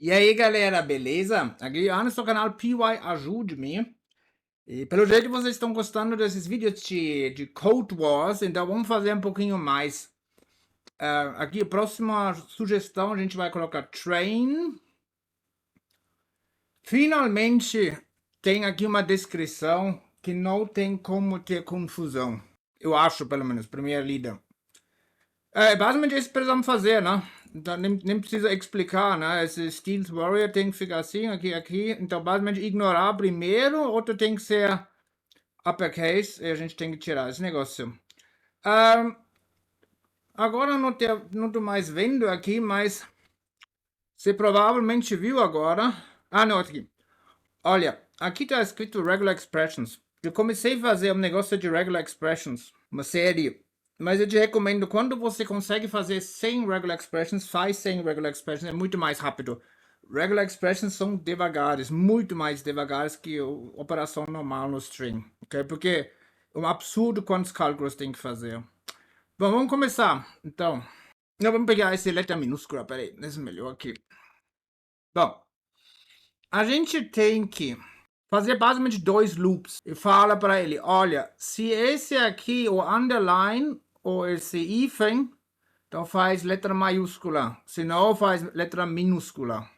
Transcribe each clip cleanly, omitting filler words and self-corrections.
E aí, galera, beleza? Aqui é o Anderson do canal PY Ajude-me. E pelo jeito vocês estão gostando desses vídeos de Codewars, então vamos fazer um pouquinho mais. Aqui, a próxima sugestão, a gente vai colocar train. Finalmente, tem aqui uma descrição que não tem como ter confusão. Eu acho, pelo menos, primeira lida. Basicamente isso que precisamos fazer, né? Então, nem precisa explicar, né? Esse theStealthWarrior tem que ficar assim, aqui. Então, basicamente, ignorar primeiro, outro tem que ser Upper Case, e a gente tem que tirar esse negócio. Agora não tô mais vendo aqui, mas você provavelmente viu agora. Não, aqui. Olha, aqui tá escrito Regular Expressions. Eu comecei a fazer um negócio de Regular Expressions, uma série. Mas eu te recomendo, quando você consegue fazer sem Regular Expressions, faz sem Regular Expressions, é muito mais rápido. Regular Expressions são devagares, muito mais devagares que a operação normal no string, ok? Porque é um absurdo quantos cálculos tem que fazer. Bom, vamos começar, então. Vamos pegar essa letra minúscula, peraí, esse é melhor aqui. Bom, a gente tem que fazer basicamente dois loops. E fala para ele, olha, se esse aqui, o underline, ou esse hífen, então faz letra maiúscula. Se não, faz letra minúscula.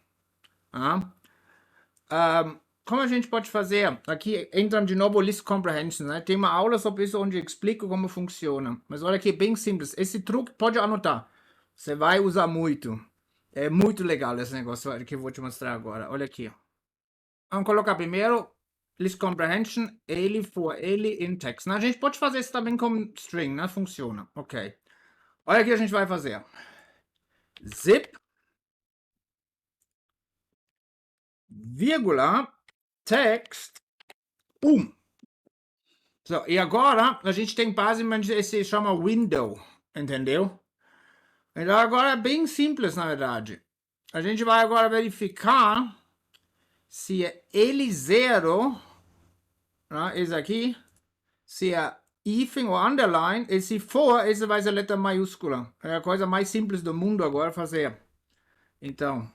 Como a gente pode fazer? Aqui entra de novo o List Comprehension, né? Tem uma aula sobre isso onde eu explico como funciona. Mas olha aqui, bem simples. Esse truque pode anotar. Você vai usar muito. É muito legal esse negócio que eu vou te mostrar agora. Olha aqui. Vamos colocar primeiro List Comprehension, ele for ele in text. A gente pode fazer isso também com string, né? Funciona. Ok. Olha o que a gente vai fazer. Zip, vírgula, text, So, e agora a gente tem basicamente esse chama window, entendeu? Então agora é bem simples, na verdade. A gente vai agora verificar se é L0, né, esse aqui, se é hífen ou underline, e se for, esse vai ser letra maiúscula. É a coisa mais simples do mundo agora fazer. Então,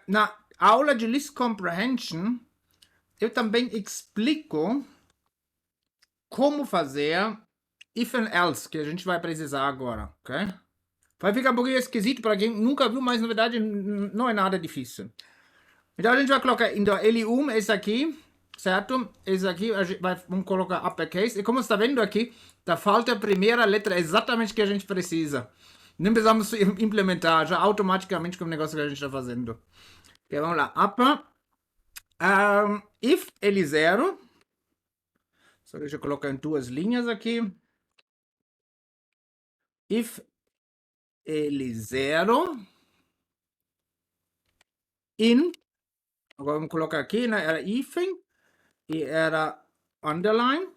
na aula de List Comprehension, eu também explico como fazer if and else, que a gente vai precisar agora, ok? Vai ficar um pouquinho esquisito para quem nunca viu, mas na verdade não é nada difícil. Então a gente vai colocar, então L1, esse aqui, certo? Esse aqui, vamos colocar upper case. E como você está vendo aqui, da falta a primeira letra exatamente que a gente precisa. Nem precisamos implementar, já automaticamente com o negócio que a gente está fazendo. Ok, vamos lá, upper. If L0. Só deixa eu colocar em duas linhas aqui. If L0 in, agora vamos colocar aqui, né? Era hífen e era underline.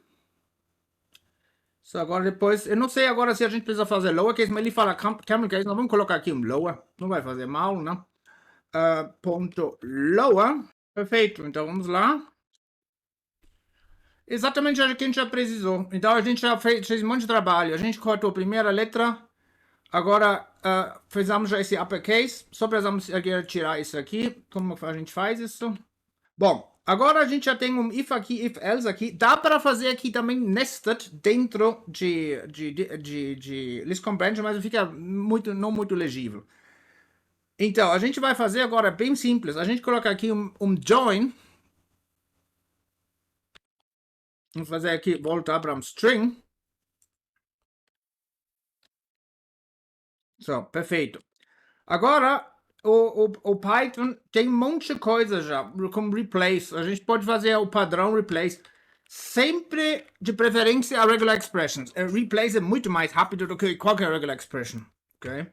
So, agora depois, eu não sei agora se a gente precisa fazer lowercase, mas ele fala CamelCase, nós vamos colocar aqui um lower, não vai fazer mal, né? Ponto lower, perfeito, então vamos lá. Exatamente o que a gente já precisou, então a gente já fez um monte de trabalho, a gente cortou a primeira letra, agora fizemos já esse uppercase, só precisamos tirar isso aqui, como a gente faz isso? Bom, agora a gente já tem um if aqui, if else aqui. Dá para fazer aqui também nested dentro de list comprehension, mas fica não muito legível. Então, a gente vai fazer agora bem simples. A gente coloca aqui um join. Vamos fazer aqui, voltar para um string. So, perfeito. Agora, o Python tem um monte de coisa já, como replace. A gente pode fazer o padrão replace. Sempre de preferência a regular expressions. Replace é muito mais rápido do que qualquer regular expression. Ok?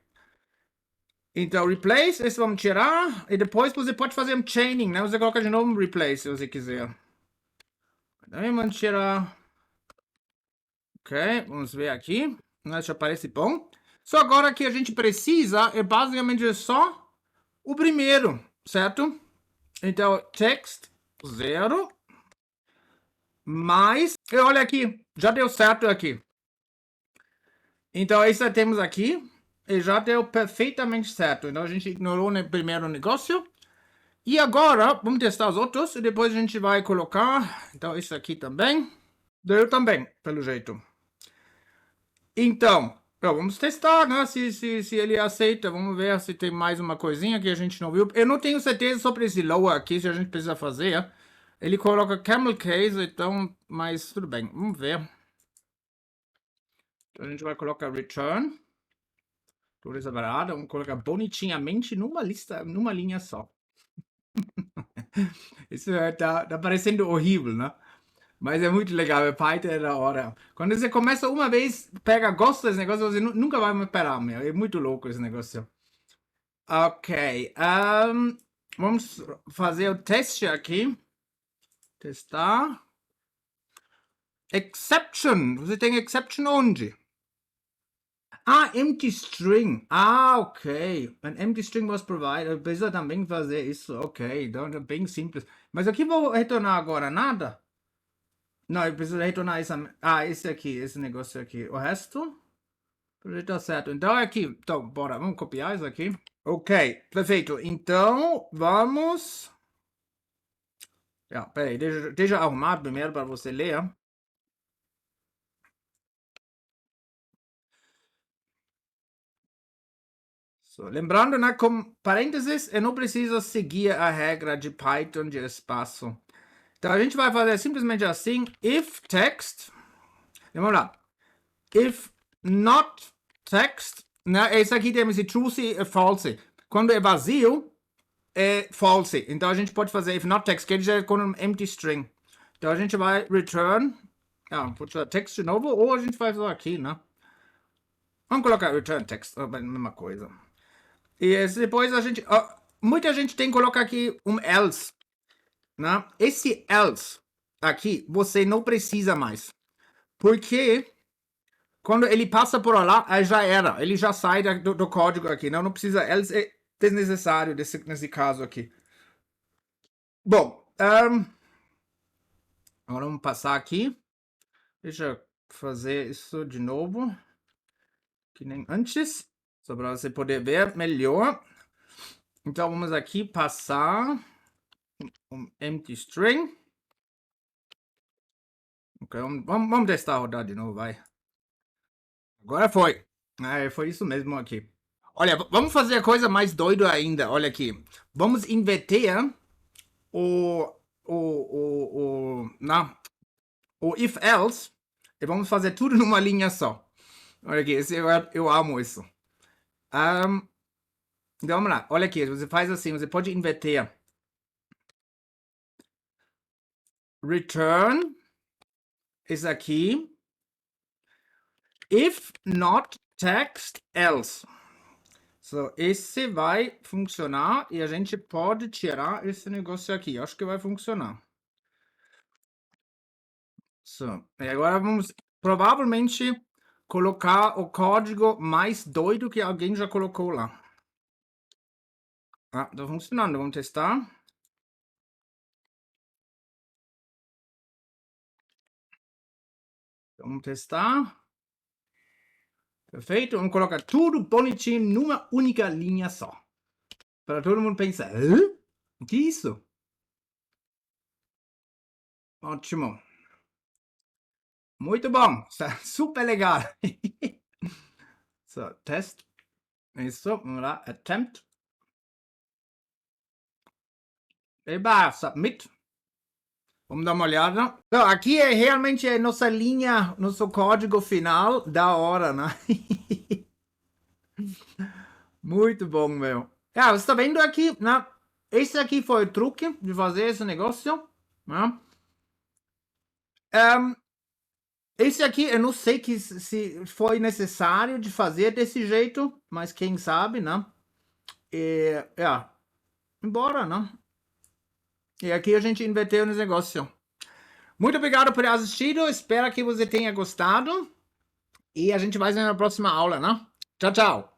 Então, replace, esse vamos tirar. E depois você pode fazer um chaining, né? Você coloca de novo um replace, se você quiser. Também vamos tirar. Ok, vamos ver aqui. Já parece bom. Só agora que a gente precisa é basicamente só o primeiro, certo? Então, text 0 mais, e olha aqui, já deu certo aqui. Então, isso temos aqui. e já deu perfeitamente certo. Então a gente ignorou o primeiro negócio. E agora, vamos testar os outros, e depois a gente vai colocar, então isso aqui também. Deu também, pelo jeito. Então, vamos testar, né, se ele aceita. Vamos ver se tem mais uma coisinha que a gente não viu. Eu não tenho certeza sobre esse lower aqui, se a gente precisa fazer. Ele coloca CamelCase, então, mas tudo bem, vamos ver. Então a gente vai colocar return, tudo separado, vamos colocar bonitinhamente numa lista, numa linha só. Isso tá parecendo horrível, né? Mas é muito legal, Python é da hora. Quando você começa uma vez, pega gosto desse negócio, você nunca vai mais parar, meu. É muito louco esse negócio. Ok, vamos fazer o teste aqui. Testar. Exception. Você tem exception onde? Ah, empty string. Ah, ok. An empty string was provided. Eu preciso também fazer isso. Ok, então é bem simples. Mas aqui vou retornar agora nada? Não, eu preciso retornar essa. Ah, esse aqui, esse negócio aqui. O resto? Tá certo. Então é aqui. Então, bora, vamos copiar isso aqui. Ok, perfeito. Então, vamos. Peraí, deixa eu arrumar primeiro para você ler. So, lembrando, né, com parênteses, eu não preciso seguir a regra de Python de espaço. Então, a gente vai fazer simplesmente assim, if text, vamos lá, if not text, né, esse aqui tem esse true e false. Quando é vazio, é false. Então, a gente pode fazer if not text, que ele já é com um empty string. Então, a gente vai return, vou tirar text de novo, ou a gente vai fazer aqui, né? Vamos colocar return text, a mesma coisa. E depois a gente, muita gente tem que colocar aqui um else, né? Esse else aqui, você não precisa mais. Porque quando ele passa por lá, já era. Ele já sai do código aqui. Não precisa else, é desnecessário nesse caso aqui. Bom, agora vamos passar aqui. Deixa eu fazer isso de novo. Que nem antes. Só para você poder ver melhor. Então vamos aqui passar um empty string. Ok, vamos testar a rodar de novo, vai. Agora foi. Foi isso mesmo aqui. Olha, vamos fazer a coisa mais doida ainda. Olha aqui. Vamos inverter o if else e vamos fazer tudo numa linha só. Olha aqui, eu amo isso. Então vamos lá. Olha aqui, você faz assim, você pode inverter. Return isso aqui. If not text else. So, esse vai funcionar e a gente pode tirar esse negócio aqui. Acho que vai funcionar. So, e agora vamos provavelmente colocar o código mais doido que alguém já colocou lá. Tá funcionando. Vamos testar. Vamos testar. Perfeito. Vamos colocar tudo bonitinho numa única linha só. Para todo mundo pensar, hã? O que é isso? Ótimo. Muito bom. Super legal. So, test. Isso, vamos lá. Attempt. Eba, submit. Vamos dar uma olhada. Então, aqui é realmente a nossa linha, nosso código final da hora, né? Muito bom, meu. Você está vendo aqui, né? Esse aqui foi o truque de fazer esse negócio, né? Esse aqui, eu não sei se foi necessário de fazer desse jeito, mas quem sabe, né? Embora, né? E aqui a gente inverteu no negócio. Muito obrigado por ter assistido, espero que você tenha gostado. E a gente vai ver na próxima aula, né? Tchau, tchau!